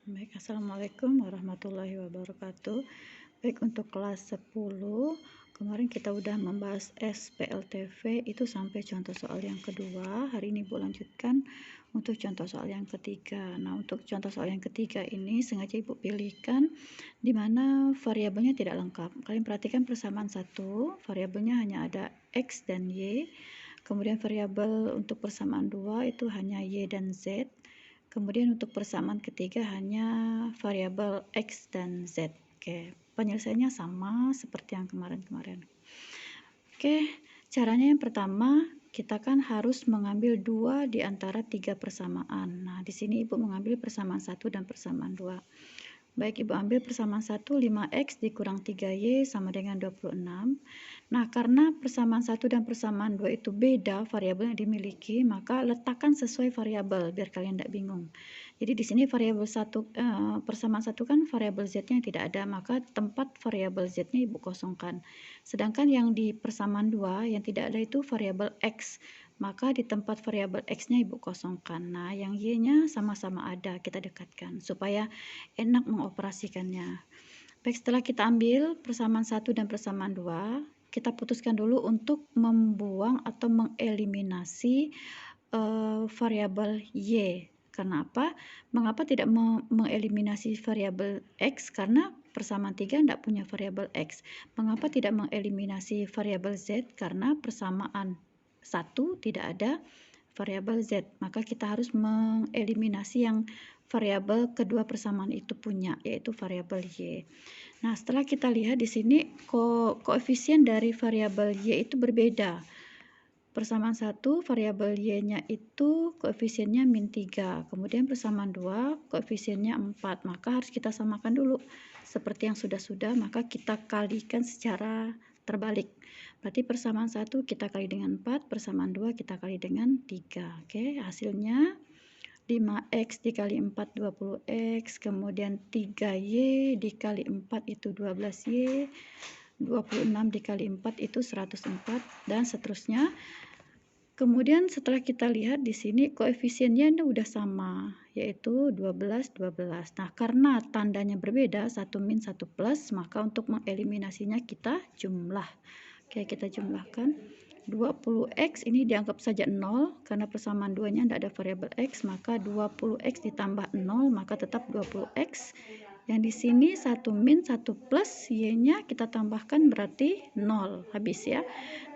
Baik, assalamualaikum warahmatullahi wabarakatuh. Baik, untuk kelas 10, kemarin kita udah membahas SPLTV itu sampai contoh soal yang kedua. Hari ini Ibu lanjutkan untuk contoh soal yang ketiga. Nah, untuk contoh soal yang ketiga ini sengaja Ibu pilihkan di mana variabelnya tidak lengkap. Kalian perhatikan persamaan satu, variabelnya hanya ada X dan Y. Kemudian variabel untuk persamaan dua itu hanya Y dan Z. Kemudian untuk persamaan ketiga hanya variabel X dan Z. Oke, penyelesaiannya sama seperti yang kemarin-kemarin. Oke, caranya yang pertama, kita kan harus mengambil 2 di antara 3 persamaan. Nah, di sini Ibu mengambil persamaan 1 dan persamaan 2. Baik, Ibu ambil persamaan 1, 5X dikurang 3Y sama dengan 26. Nah, karena persamaan 1 dan persamaan 2 itu beda variabel yang dimiliki, maka letakkan sesuai variabel biar kalian tidak bingung. Jadi di sini variabel persamaan 1 kan variabel Z-nya tidak ada, maka tempat variabel Z-nya Ibu kosongkan. Sedangkan yang di persamaan 2 yang tidak ada itu variabel X, maka di tempat variabel X-nya Ibu kosongkan. Nah, yang Y-nya sama-sama ada, kita dekatkan supaya enak mengoperasikannya. Baik, setelah kita ambil persamaan 1 dan persamaan 2, kita putuskan dulu untuk membuang atau mengeliminasi variabel Y. Karena apa? Mengapa tidak mengeliminasi variabel X? Karena persamaan 3 tidak punya variabel X. Mengapa tidak mengeliminasi variabel Z? Karena persamaan 1 tidak ada variabel Z. Maka kita harus mengeliminasi yang variabel kedua persamaan itu punya, yaitu variabel Y. Nah, setelah kita lihat di sini koefisien dari variabel Y itu berbeda. Persamaan 1, variabel Y-nya itu koefisiennya -3. Kemudian persamaan 2, koefisiennya 4. Maka harus kita samakan dulu. Seperti yang sudah-sudah, maka kita kalikan secara terbalik. Berarti persamaan 1 kita kali dengan 4, persamaan 2 kita kali dengan 3. Oke, hasilnya 5X dikali 4, 20X. Kemudian 3Y dikali 4 itu 12Y. 26 dikali 4 itu 104, dan seterusnya. Kemudian setelah kita lihat di sini koefisiennya ini udah sama, yaitu 12, 12. Nah, karena tandanya berbeda, 1 min 1 plus, maka untuk mengeliminasinya kita jumlah. Oke, kita jumlahkan. 20X ini dianggap saja 0, karena persamaan 2-nya tidak ada variabel X, maka 20X ditambah 0, maka tetap 20X. Yang di sini 1 min 1 plus Y-nya kita tambahkan berarti 0, habis ya.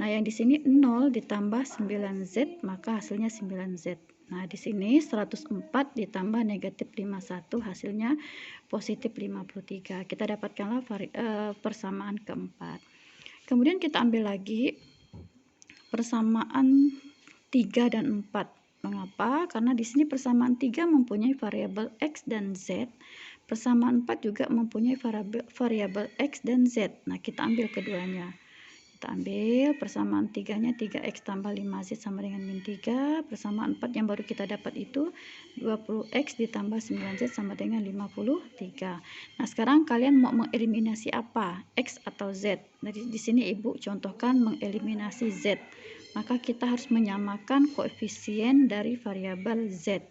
Nah, yang di sini 0 ditambah 9Z, maka hasilnya 9Z. Nah, di sini 104 ditambah negatif 51, hasilnya positif 53. Kita dapatkanlah persamaan keempat. Kemudian kita ambil lagi persamaan 3 dan 4. Mengapa? Karena di sini persamaan 3 mempunyai variabel X dan Z. Persamaan 4 juga mempunyai variabel X dan Z. Nah, kita ambil keduanya. Kita ambil persamaan 3-nya 3X tambah 5Z sama dengan min 3. Persamaan 4 yang baru kita dapat itu 20X ditambah 9Z sama dengan 53. Nah, sekarang kalian mau mengeliminasi apa? X atau Z? Nah, di sini Ibu contohkan mengeliminasi Z. Maka kita harus menyamakan koefisien dari variabel Z.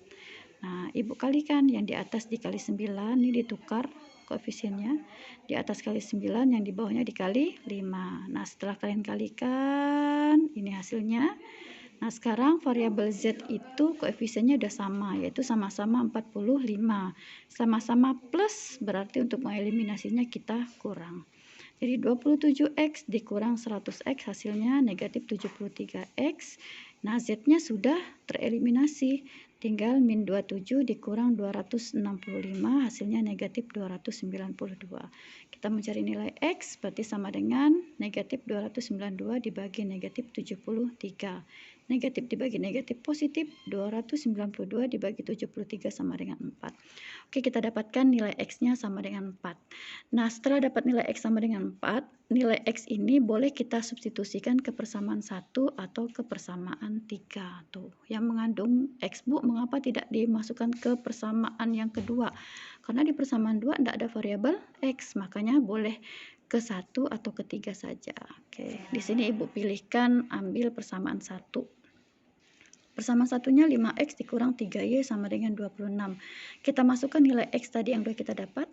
Nah, Ibu kalikan yang di atas dikali 9, ini ditukar koefisiennya. Di atas kali 9, yang di bawahnya dikali 5. Nah, setelah kalian kalikan, ini hasilnya. Nah, sekarang variabel Z itu koefisiennya udah sama, yaitu sama-sama 45. Sama-sama plus, berarti untuk mengeliminasinya kita kurang. Jadi 27X dikurang 100X hasilnya negatif 73X. Nah, Z-nya sudah tereliminasi. Tinggal min 27 dikurang 265, hasilnya negatif 292. Kita mencari nilai X, berarti sama dengan negatif 292 dibagi negatif 73. Negatif dibagi negatif positif, 292 dibagi 73 sama dengan 4. Oke, kita dapatkan nilai X-nya sama dengan 4. Nah, setelah dapat nilai X sama dengan 4, nilai X ini boleh kita substitusikan ke persamaan 1 atau ke persamaan 3. Tuh, yang mengandung X, Bu, mengapa tidak dimasukkan ke persamaan yang kedua? Karena di persamaan 2 tidak ada variabel X, makanya boleh ke 1 atau ke 3 saja. Oke, di sini Ibu pilihkan ambil persamaan 1. Persamaan satunya 5x dikurang 3y sama dengan 26. Kita masukkan nilai x tadi yang udah kita dapat.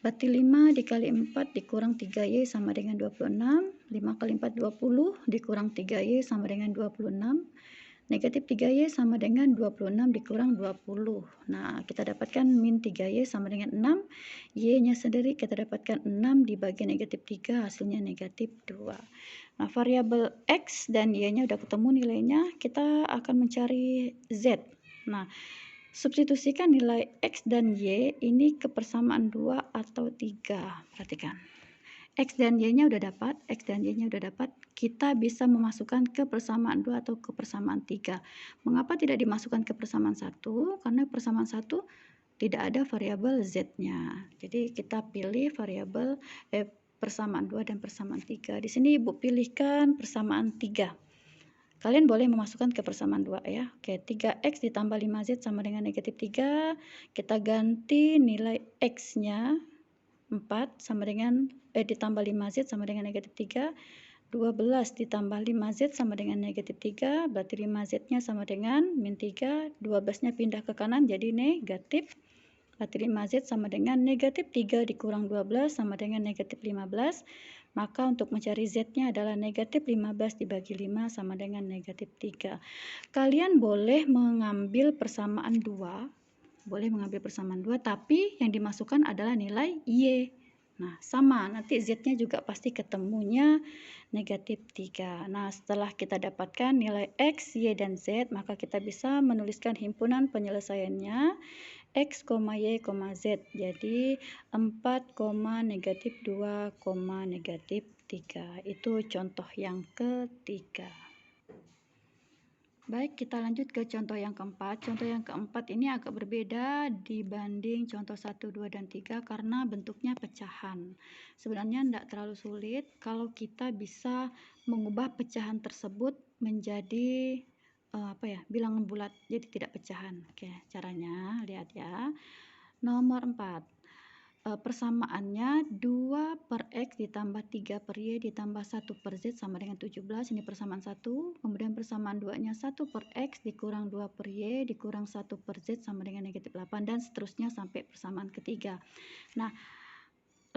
Berarti 5 dikali 4 dikurang 3y sama dengan 26. 5 kali 4 20 dikurang 3y sama dengan 26. Negatif 3y sama dengan 26 dikurang 20. Nah, kita dapatkan min 3y sama dengan 6. Y-nya sendiri kita dapatkan 6 dibagi negatif 3, hasilnya negatif 2. Nah, variabel x dan y-nya udah ketemu nilainya, kita akan mencari z. Nah, substitusikan nilai x dan y ini ke persamaan 2 atau 3. Perhatikan. X dan Y-nya udah dapat, kita bisa memasukkan ke persamaan 2 atau ke persamaan 3. Mengapa tidak dimasukkan ke persamaan 1? Karena persamaan 1 tidak ada variabel Z-nya. Jadi kita pilih variabel persamaan 2 dan persamaan 3. Di sini Ibu pilihkan persamaan 3. Kalian boleh memasukkan ke persamaan 2 ya. Oke, 3x ditambah 5z sama dengan negatif 3. Kita ganti nilai x-nya 4 sama dengan ditambah 5z sama dengan negatif 3. 12 ditambah 5z sama dengan negatif 3. Berarti 5z-nya sama dengan min 3. 12-nya pindah ke kanan jadi negatif. Berarti 5z sama dengan negatif 3 dikurang 12 sama dengan negatif 15. Maka untuk mencari z-nya adalah negatif 15 dibagi 5 sama dengan negatif 3. Kalian boleh mengambil persamaan 2. Tapi yang dimasukkan adalah nilai y. Nah, sama, nanti z-nya juga pasti ketemunya negatif 3. Nah, setelah kita dapatkan nilai x, y, dan z, maka kita bisa menuliskan himpunan penyelesaiannya x, y, z. Jadi 4, negatif 2, negatif 3. Itu contoh yang ketiga. Baik, kita lanjut ke contoh yang keempat. Contoh yang keempat ini agak berbeda dibanding contoh 1, 2, dan 3 karena bentuknya pecahan. Sebenarnya tidak terlalu sulit kalau kita bisa mengubah pecahan tersebut menjadi bilangan bulat, jadi tidak pecahan. Oke, caranya lihat ya. Nomor 4. Persamaannya 2 per x ditambah 3 per y ditambah 1 per z sama dengan 17. Ini persamaan 1. Kemudian persamaan 2-nya 1 per x dikurang 2 per y dikurang 1 per z sama dengan negatif 8. Dan seterusnya sampai persamaan ketiga. Nah,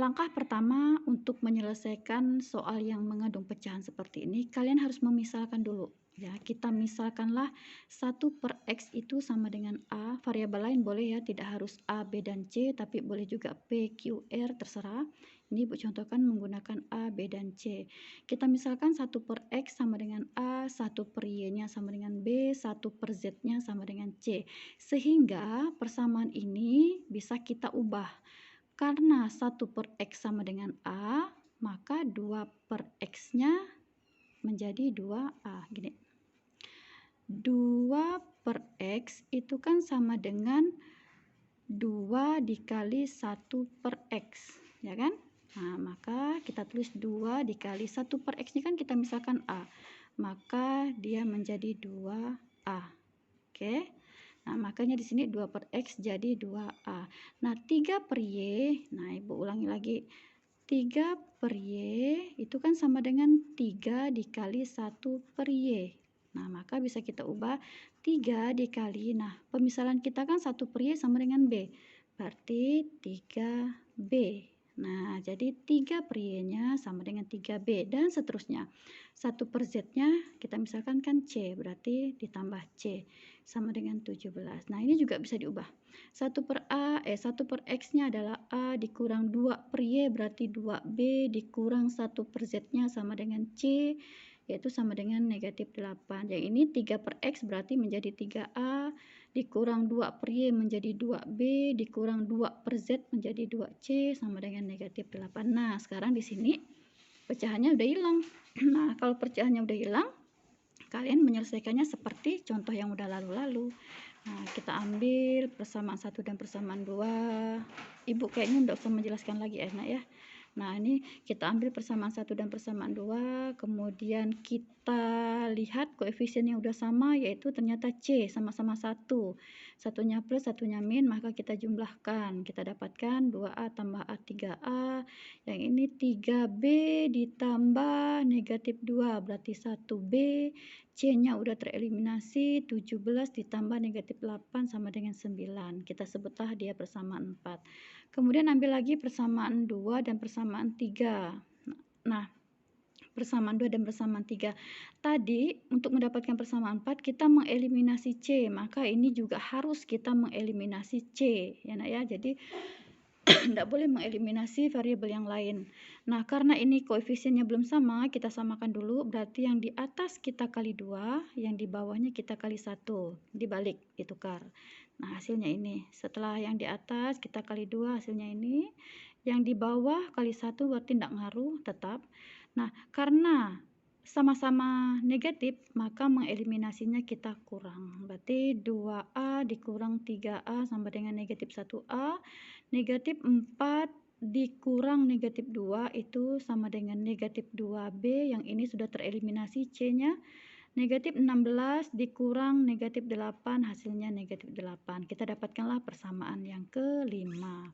langkah pertama untuk menyelesaikan soal yang mengandung pecahan seperti ini, kalian harus memisahkan dulu. Ya, kita misalkanlah 1 per x itu sama dengan A, variabel lain boleh ya, tidak harus A, B, dan C, tapi boleh juga P, Q, R, terserah. Ini Ibu contohkan menggunakan A, B, dan C. Kita misalkan 1 per x sama dengan A, 1 per y-nya sama dengan B, 1 per z-nya sama dengan C. Sehingga persamaan ini bisa kita ubah. Karena 1 per x sama dengan A, maka 2 per x-nya menjadi 2A. Gini. 2 per x itu kan sama dengan 2 dikali 1 per x, ya kan? Nah, maka kita tulis 2 dikali 1 per x ini kan kita misalkan A, maka dia menjadi 2A. Oke? Nah, makanya di sini 2 per x jadi 2A. Nah, 3 per y, nah Ibu ulangi lagi. 3 per y itu kan sama dengan 3 dikali 1 per y. Nah, maka bisa kita ubah 3 dikali, nah pemisalan kita kan 1 per y sama dengan b, berarti 3b. Nah, jadi 3 per y-nya sama dengan 3b, dan seterusnya. 1 per z-nya kita misalkan kan c, berarti ditambah c, sama dengan 17. Nah, ini juga bisa diubah. 1 per x-nya adalah a dikurang 2 per y, berarti 2b dikurang 1 per z-nya sama dengan c, yaitu sama dengan negatif 8. Yang ini 3 per x berarti menjadi 3a, dikurang 2 per y menjadi 2b, dikurang 2 per z menjadi 2c, sama dengan negatif 8. Nah, sekarang di sini pecahannya udah hilang. Nah, kalau pecahannya udah hilang, kalian menyelesaikannya seperti contoh yang udah lalu-lalu. Nah, kita ambil persamaan 1 dan persamaan 2. Ibu kayaknya nggak usah menjelaskan lagi enak ya. Nah, ini kita ambil persamaan 1 dan persamaan 2, kemudian kita lihat koefisien yang udah sama, yaitu ternyata C sama-sama 1. satunya plus, satunya min, maka kita jumlahkan. Kita dapatkan 2A tambah A 3A. Yang ini 3B ditambah negatif 2, berarti 1B. C-nya udah tereliminasi, 17 ditambah negatif 8 sama dengan 9. Kita sebutlah dia persamaan 4. Kemudian ambil lagi persamaan 2 dan persamaan 3. Nah, persamaan 2 dan persamaan 3. Tadi untuk mendapatkan persamaan 4 kita mengeliminasi C, maka ini juga harus kita mengeliminasi C ya Nak ya. Jadi tidak boleh mengeliminasi variabel yang lain. Nah, karena ini koefisiennya belum sama, kita samakan dulu. Berarti yang di atas kita kali 2, yang di bawahnya kita kali 1. Dibalik, ditukar. Nah, hasilnya ini. Setelah yang di atas kita kali 2, hasilnya ini. Yang di bawah kali 1 berarti tidak ngaruh, tetap. Nah, karena sama-sama negatif, maka mengeliminasinya kita kurang. Berarti 2A dikurang 3A sama dengan negatif 1A. Negatif 4 dikurang negatif 2 itu sama dengan negatif 2B. Yang ini sudah tereliminasi C-nya. Negatif 16 dikurang negatif 8, hasilnya negatif 8. Kita dapatkanlah persamaan yang kelima.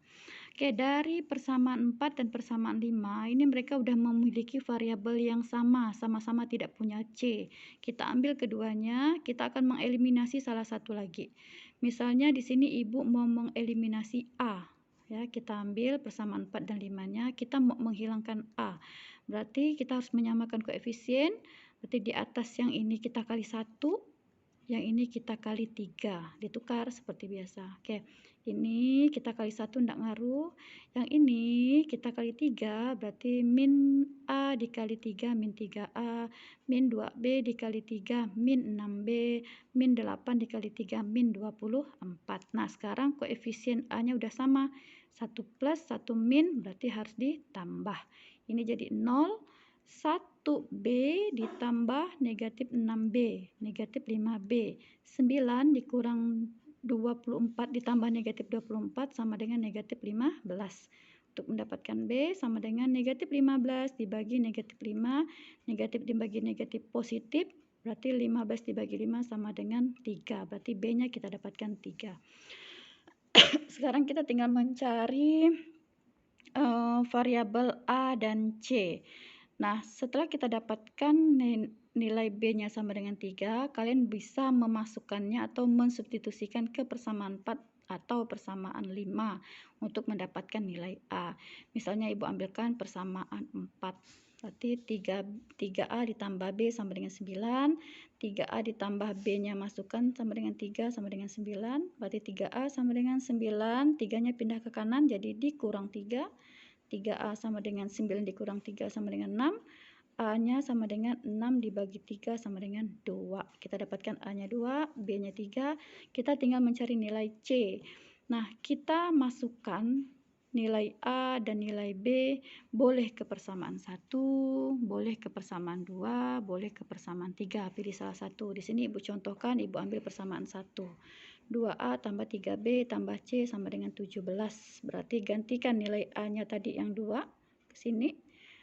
Oke, dari persamaan 4 dan persamaan 5, ini mereka sudah memiliki variabel yang sama, sama-sama tidak punya C. Kita ambil keduanya, kita akan mengeliminasi salah satu lagi. Misalnya di sini Ibu mau mengeliminasi A. Ya, kita ambil persamaan 4 dan 5-nya, kita mau menghilangkan A. Berarti kita harus menyamakan koefisien. Berarti di atas yang ini kita kali 1, yang ini kita kali 3, ditukar seperti biasa. Oke, ini kita kali 1 tidak ngaruh, yang ini kita kali 3, berarti min A dikali 3, min 3A, min 2B dikali 3, min 6B, min 8 dikali 3, min 24. Nah, sekarang koefisien A-nya udah sama, 1 plus 1 min, berarti harus ditambah. Ini jadi 0, 1B ditambah negatif 6B, negatif 5B. 9 dikurang 24 ditambah negatif 24 sama dengan negatif 15. Untuk mendapatkan B sama dengan negatif 15 dibagi negatif 5, negatif dibagi negatif positif, berarti 15 dibagi 5 sama dengan 3. Berarti B-nya kita dapatkan 3. Sekarang kita tinggal mencari variabel A dan C. Nah, setelah kita dapatkan nilai B-nya sama dengan 3, kalian bisa memasukkannya atau mensubstitusikan ke persamaan 4 atau persamaan 5 untuk mendapatkan nilai A. Misalnya Ibu ambilkan persamaan 4. Berarti 3A ditambah B sama dengan 9. 3A ditambah B-nya masukkan sama dengan 3 sama dengan 9. Berarti 3A sama dengan 9. 3-nya pindah ke kanan jadi dikurang 3. 3A sama dengan 9 dikurang 3 sama dengan 6. A-nya sama dengan 6 dibagi 3 sama dengan 2. Kita dapatkan A-nya 2, B-nya 3. Kita tinggal mencari nilai C. Nah, kita masukkan nilai A dan nilai B boleh ke persamaan 1, boleh ke persamaan 2, boleh ke persamaan 3. Pilih salah satu. Di sini Ibu contohkan, Ibu ambil persamaan 1. 2A tambah 3B tambah C sama dengan 17. Berarti gantikan nilai A-nya tadi yang 2 ke sini.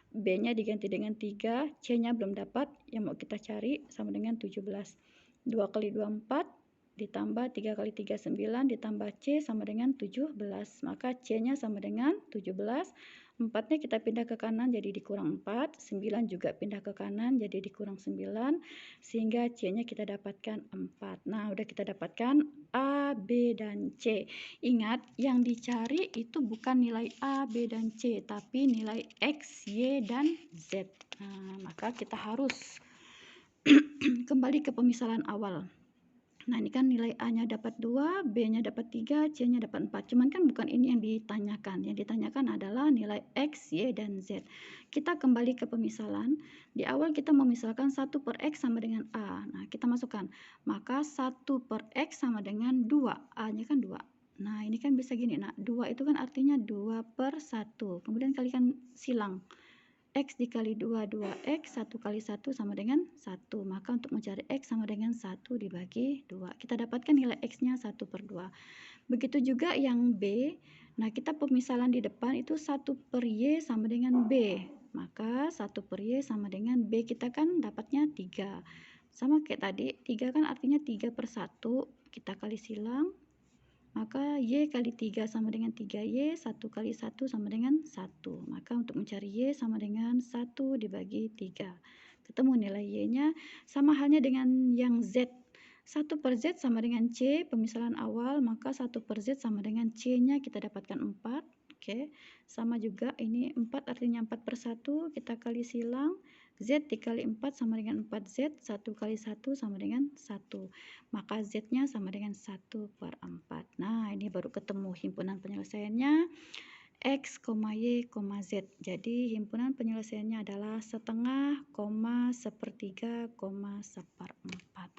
B-nya diganti dengan 3. C-nya belum dapat. Yang mau kita cari sama dengan 17. 2 kali 2, 4. Ditambah 3 kali 3, 9. Ditambah C sama dengan 17. Maka C-nya sama dengan 17. 4-nya kita pindah ke kanan jadi dikurang 4. 9 juga pindah ke kanan jadi dikurang 9. Sehingga C-nya kita dapatkan 4. Nah, udah kita dapatkan A, B, dan C. Ingat, yang dicari itu bukan nilai A, B, dan C, tapi nilai X, Y, dan Z. Nah, maka kita harus kembali ke pemisalan awal. Nah, ini kan nilai A-nya dapat 2, B-nya dapat 3, C-nya dapat 4. Cuman kan bukan ini yang ditanyakan. Yang ditanyakan adalah nilai X, Y, dan Z. Kita kembali ke pemisalan. Di awal kita memisalkan 1 per X sama dengan A. Nah, kita masukkan. Maka 1 per X sama dengan 2. A-nya kan 2. Nah, ini kan bisa gini. Nah, 2 itu kan artinya 2 per 1. Kemudian kalikan silang. X dikali 2, 2X, 1 kali 1 sama dengan 1. Maka untuk mencari X sama dengan 1 dibagi 2. Kita dapatkan nilai X-nya 1 per 2. Begitu juga yang B. Nah, kita pemisalan di depan itu 1 per Y sama dengan B. Maka 1 per Y sama dengan B kita kan dapatnya 3. Sama kayak tadi, 3 kan artinya 3 per 1. Kita kali silang. maka Y kali 3 sama dengan 3Y, 1 kali 1 sama dengan 1. Maka untuk mencari Y sama dengan 1 dibagi 3. Ketemu nilai Y-nya, sama halnya dengan yang Z. 1 per Z sama dengan C, pemisahan awal, maka 1 per Z sama dengan C-nya kita dapatkan 4. Oke, sama juga ini 4 artinya 4 per 1, kita kali silang. Z dikali 4 sama dengan 4Z, 1 kali 1 sama dengan 1. Maka Z-nya sama dengan 1 per 4. Nah, ini baru ketemu himpunan penyelesaiannya X, Y, Z. Jadi, himpunan penyelesaiannya adalah setengah, sepertiga, seperempat.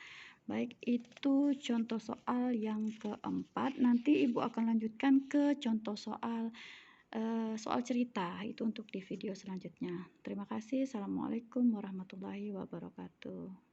Baik, itu contoh soal yang keempat. Nanti Ibu akan lanjutkan ke contoh soal cerita, itu untuk di video selanjutnya. Terima kasih. Assalamualaikum warahmatullahi wabarakatuh.